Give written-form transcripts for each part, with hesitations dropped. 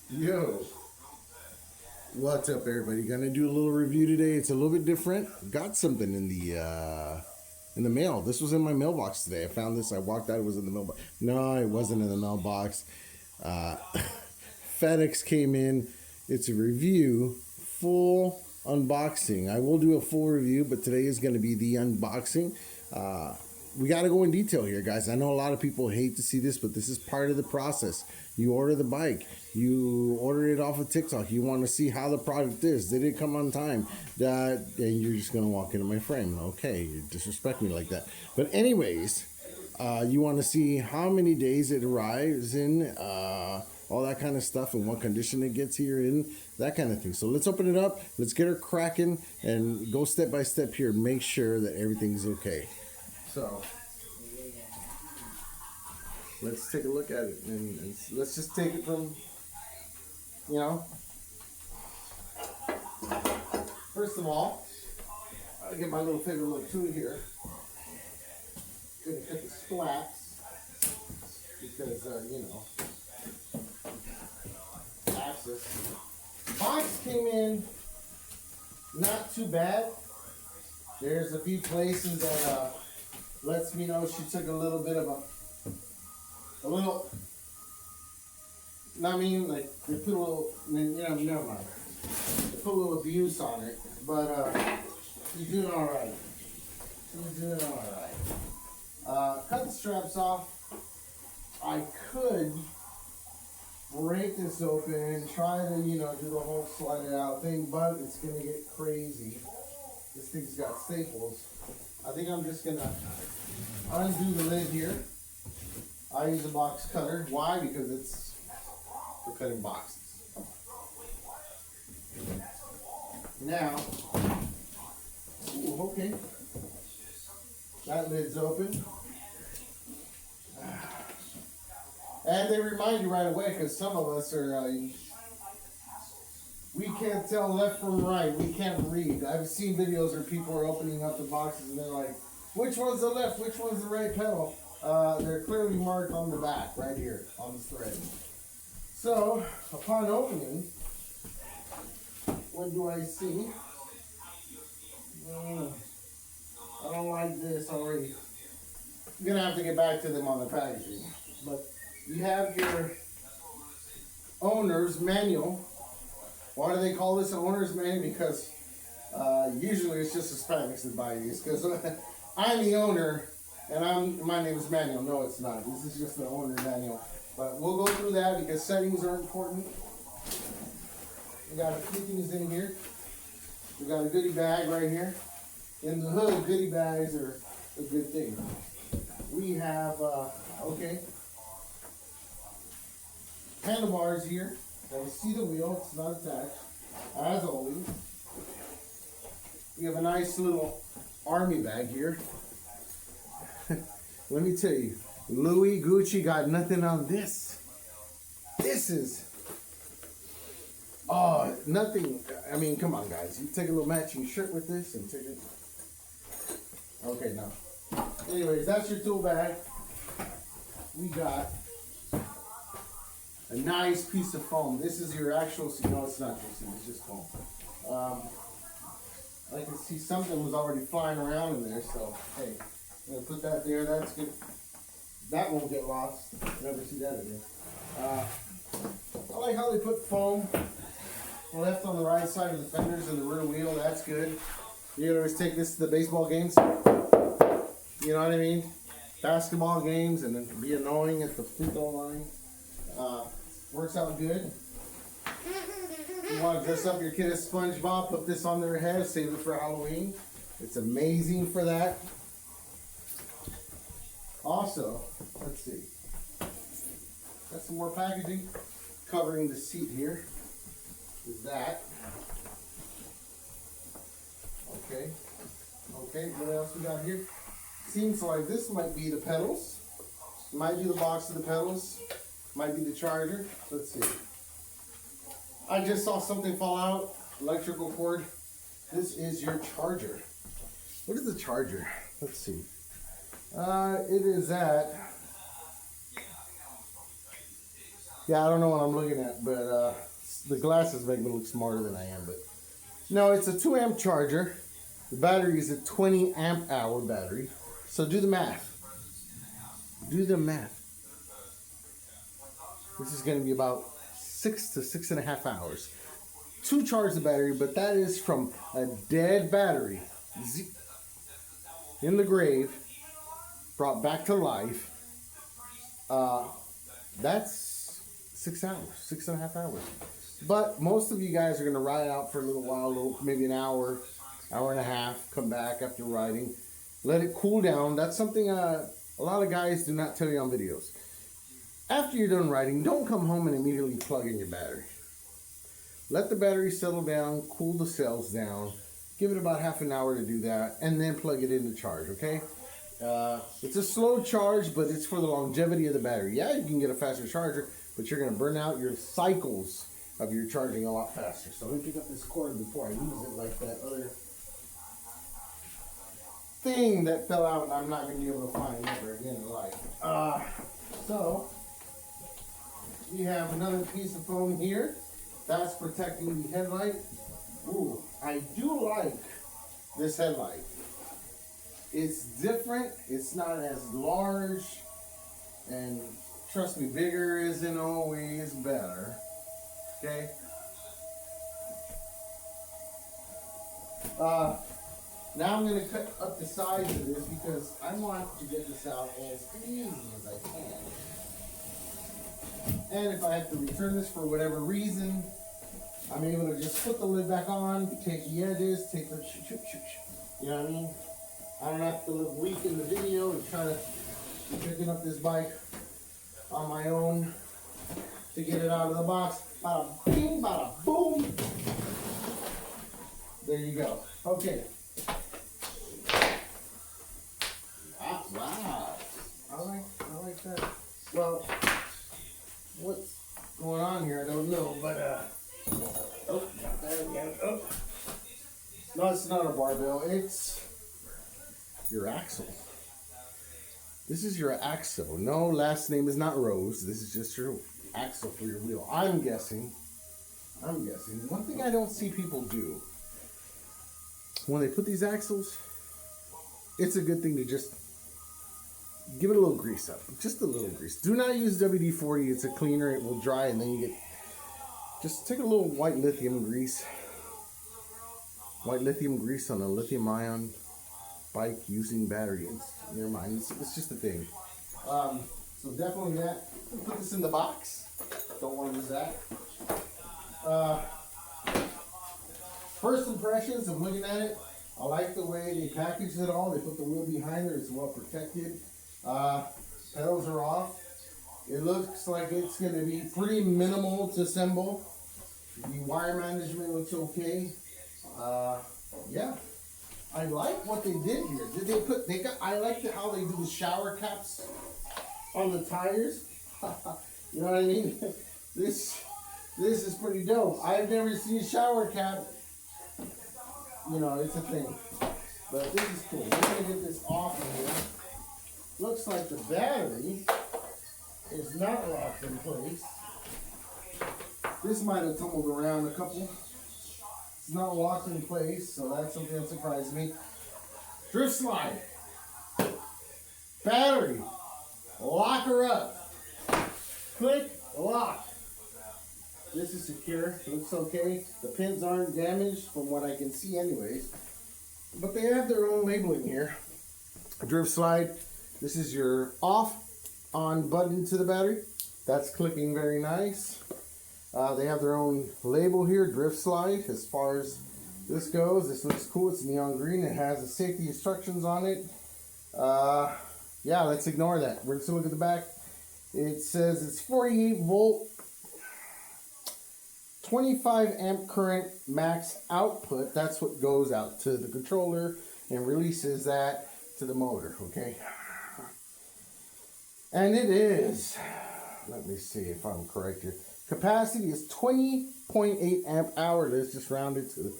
Yo, what's up, everybody? Gonna do a little review today. It's a little bit different. Got something in the mail. This was in my mailbox today. I found this. I walked out. It was in the mailbox. No, it wasn't in the mailbox. Uh, FedEx came in. It's a review, full unboxing. I will do a full review, but today is going to be the unboxing. We got to go in detail here, guys. I know a lot of people hate to see this, but this is part of the process. You order the bike, you order it off of TikTok, you want to see how the product is. Did it come on time? And you're just going to walk into my frame. Okay, you disrespect me like that. But anyways, you want to see how many days it arrives in, all that kind of stuff, and what condition it gets here in, that kind of thing. So let's open it up, let's get her cracking, and go step by step here. Make sure that everything's okay. So let's take a look at it, and let's just take it from, first of all, I'll get my little favorite little tool here. Gonna cut the splats because, access. Box came in not too bad. There's a few places that lets me know she took a little bit of like they put a little, never mind. They put a little abuse on it, but she's doing all right. She's doing all right. Cut the straps off. I could break this open and try to, do the whole slide it out thing, but it's gonna get crazy. This thing's got staples. I think I'm just gonna undo the lid here. I use a box cutter. Why? Because it's for cutting boxes. Now, ooh, okay. That lid's open. And they remind you right away, because some of us are, we can't tell left from right. We can't read. I've seen videos where people are opening up the boxes and they're like, which one's the left? Which one's the right pedal? They're clearly marked on the back, right here, on the thread. So, upon opening, what do I see? I don't like this already. I'm going to have to get back to them on the packaging. But you have your owner's manual. Why do they call this an owner's manual? Because usually it's just Hispanics that buy these. Because I'm the owner, and my name is Manuel. No, it's not. This is just the owner manual. But we'll go through that because settings are important. We got a few things in here. We got a goodie bag right here. In the hood, goodie bags are a good thing. We have, handlebars here. Now you see the wheel, it's not attached, as always. We have a nice little army bag here. Let me tell you, Louis Gucci got nothing on this. This is, nothing. I mean, come on, guys. You take a little matching shirt with this and take it. Okay, now. Anyways, that's your tool bag. We got a nice piece of foam. This is your actual seat. No, it's not your seat. It's just foam. I can see something was already flying around in there, so hey, I'm gonna put that there. That's good. That won't get lost. Never see that again. I like how they put foam left on the right side of the fenders and the rear wheel. That's good. You can always take this to the baseball games. You know what I mean? Basketball games, and then be annoying at the free throw line. Works out good. You want to dress up your kid as SpongeBob, put this on their head, save it for Halloween. It's amazing for that. Also, let's see. Got some more packaging covering the seat here. Is that. Okay. Okay, what else we got here? Seems like this might be the pedals. Might be the box of the pedals. Might be the charger. Let's see. I just saw something fall out. Electrical cord. This is your charger. What is the charger? Let's see. It is at Yeah, I don't know what I'm looking at, but the glasses make me look smarter than I am. But no, it's a 2 amp charger. The battery is a 20 amp hour battery. So do the math. Do the math. This is going to be about 6 to 6.5 hours to charge the battery, but that is from a dead battery in the grave, brought back to life. That's 6 hours, 6.5 hours. But most of you guys are going to ride out for a little while, maybe an hour, hour and a half, come back after riding, let it cool down. That's something a lot of guys do not tell you on videos. After you're done riding, don't come home and immediately plug in your battery. Let the battery settle down, cool the cells down, give it about half an hour to do that, and then plug it in to charge, okay? It's a slow charge, but it's for the longevity of the battery. Yeah, you can get a faster charger, but you're going to burn out your cycles of your charging a lot faster. So let me pick up this cord before I lose it like that other thing that fell out and I'm not going to be able to find ever again in life. So, we have another piece of foam here. That's protecting the headlight. Ooh, I do like this headlight. It's different. It's not as large. And trust me, bigger isn't always better. Okay? Now I'm going to cut up the size of this because I want to get this out as easy as I can. And if I have to return this for whatever reason, I'm able to just put the lid back on, take the edges, take the you know what I mean? I don't have to look weak in the video and try to be picking up this bike on my own to get it out of the box. Bada bing, bada boom. There you go. Okay. Wow. I like that. Well, what's going on here? I don't know, but oh, there we go. Oh. No, it's not a barbell. It's your axle. This is your axle. No, last name is not Rose. This is just your axle for your wheel. I'm guessing. One thing I don't see people do when they put these axles, it's a good thing to just give it a little grease up. Just a little grease. Do not use WD-40. It's a cleaner. It will dry and then you get... Just take a little white lithium grease. White lithium grease on a lithium ion bike using battery. Never mind. It's just a thing. So definitely that. Put this in the box. Don't want to lose that. First impressions of looking at it. I like the way they packaged it all. They put the wheel behind there. It's well protected. Pedals are off. It looks like it's going to be pretty minimal to assemble. The wire management looks okay. Yeah. I like what they did here. I like how they do the shower caps on the tires. You know what I mean? This is pretty dope. I've never seen a shower cap. You know, it's a thing. But this is cool. We're going to get this off of here. Looks like the battery is not locked in place. This might have tumbled around a couple. It's not locked in place, so that's something that surprised me. Driftslide. Battery. Lock her up. Click, lock. This is secure. Looks okay. The pins aren't damaged from what I can see anyways. But they have their own labeling here. Driftslide. This is your off-on button to the battery. That's clicking very nice. They have their own label here, Driftslide. As far as this goes, this looks cool. It's neon green. It has the safety instructions on it. Yeah, let's ignore that. We're just going to look at the back. It says it's 48 volt, 25 amp current max output. That's what goes out to the controller and releases that to the motor, okay? And it is, let me see if I'm correct here. Capacity is 20.8 amp hour. Let's just round it to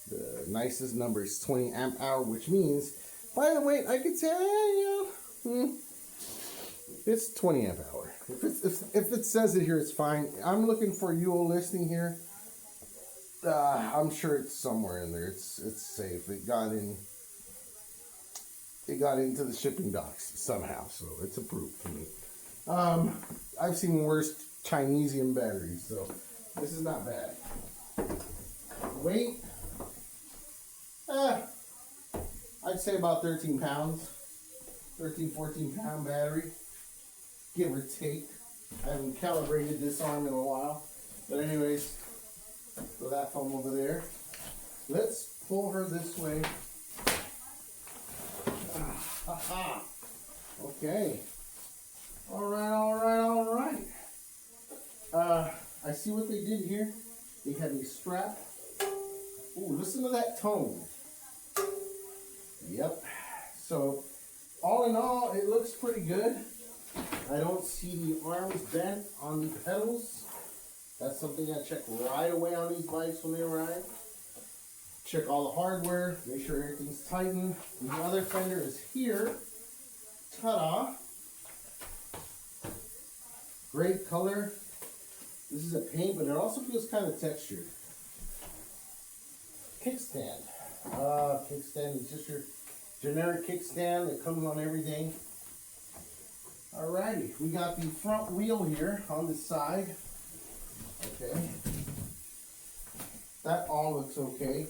the nicest number. It's 20 amp hour, which means, by the way, I could say, it's 20 amp hour. If it says it here, it's fine. I'm looking for UO listing here. I'm sure it's somewhere in there. It's safe. It got into the shipping docks somehow, so it's approved to me. I've seen worse Chinesian batteries, so this is not bad. Weight, I'd say about 13 pounds, 14 pound battery, give or take. I haven't calibrated this arm in a while, but anyways, throw that foam over there. Let's pull her this way. Okay. All right. I see what they did here. They have a strap. Ooh, listen to that tone. Yep. So, all in all, it looks pretty good. I don't see the arms bent on the pedals. That's something I check right away on these bikes when they arrive. Check all the hardware, make sure everything's tightened. The other fender is here. Ta-da! Great color. This is a paint, but it also feels kind of textured. Kickstand. Kickstand is just your generic kickstand that comes on everything. Alrighty, we got the front wheel here on the side. Okay. That all looks okay.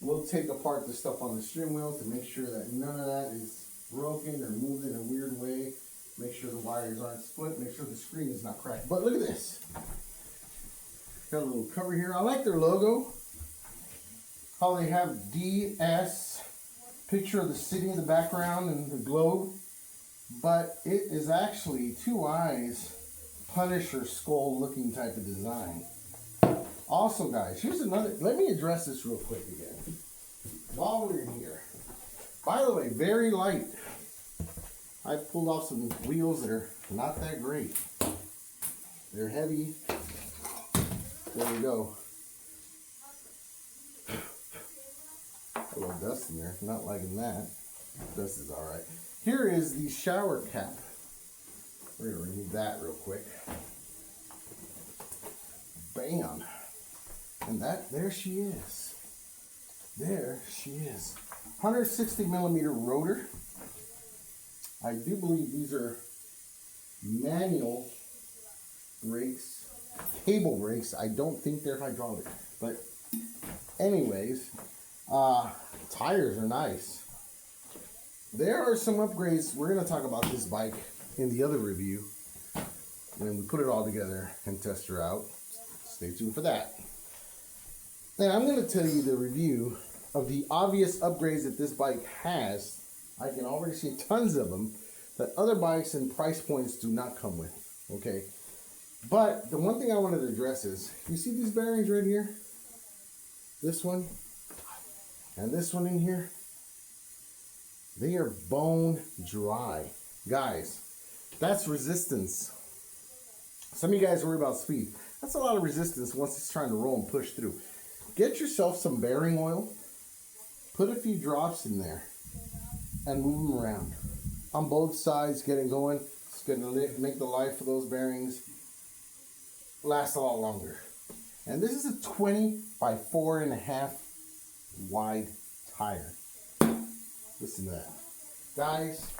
We'll take apart the stuff on the steering wheel to make sure that none of that is broken or moved in a weird way. Make sure the wires aren't split. Make sure the screen is not cracked. But look at this. Got a little cover here. I like their logo. How they have DS, picture of the city in the background and the globe. But it is actually two eyes, Punisher skull looking type of design. Also, guys, here's another. Let me address this real quick again. While we're here. By the way, very light. I pulled off some wheels that are not that great. They're heavy. There we go. A little dust in there. Not liking that. Dust is alright. Here is the shower cap. We're going to remove that real quick. Bam. And there she is. There she is. 160 millimeter rotor. I do believe these are manual brakes, cable brakes. I don't think they're hydraulic. But anyways, tires are nice. There are some upgrades. We're going to talk about this bike in the other review when we put it all together and test her out. Stay tuned for that. And I'm going to tell you the review of the obvious upgrades that this bike has. I can already see tons of them that other bikes and price points do not come with. Okay. But the one thing I wanted to address is, you see these bearings right here? This one and this one in here? They are bone dry. Guys, that's resistance. Some of you guys worry about speed. That's a lot of resistance once it's trying to roll and push through. Get yourself some bearing oil. Put a few drops in there and move them around. On both sides, getting going. It's going to make the life of those bearings last a lot longer. And this is a 20 by 4.5 wide tire. Listen to that. Guys,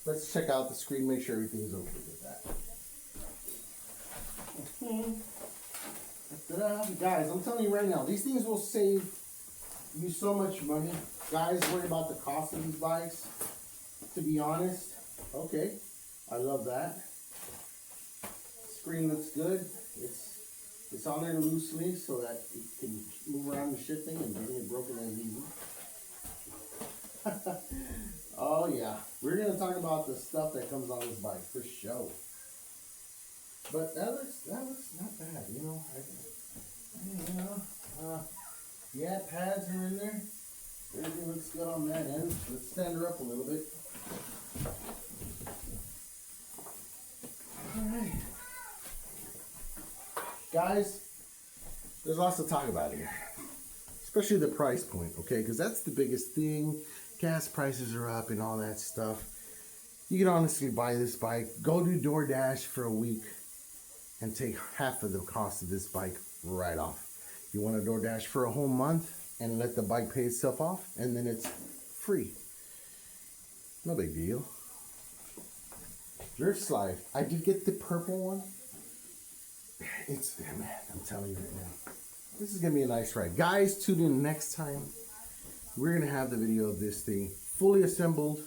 let's check out the screen, make sure everything's okay with that. Guys, I'm telling you right now, these things will save you so much money. Guys worry about the cost of these bikes. To be honest, okay, I love that. Screen looks good. It's on there loosely so that it can move around the shifting and getting it broken as easy. Oh yeah, we're gonna talk about the stuff that comes on this bike for show. But that looks not bad, you know. Yeah, pads are in there. Everything looks good on that end. Let's stand her up a little bit. All right, guys. There's lots to talk about here, especially the price point. Okay, because that's the biggest thing. Gas prices are up and all that stuff. You can honestly buy this bike, go do DoorDash for a week, and take half of the cost of this bike right off. You want to DoorDash for a whole month and let the bike pay itself off, and then it's free. No big deal. Driftslide. I did get the purple one. It's, man, I'm telling you right now. This is going to be a nice ride. Guys, tune in next time. We're going to have the video of this thing fully assembled,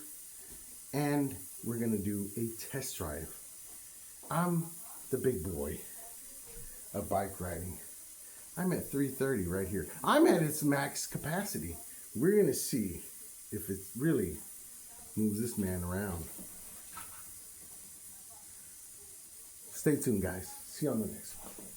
and we're going to do a test drive. I'm the big boy of bike riding. I'm at 330 right here. I'm at its max capacity. We're going to see if it really moves this man around. Stay tuned, guys. See you on the next one.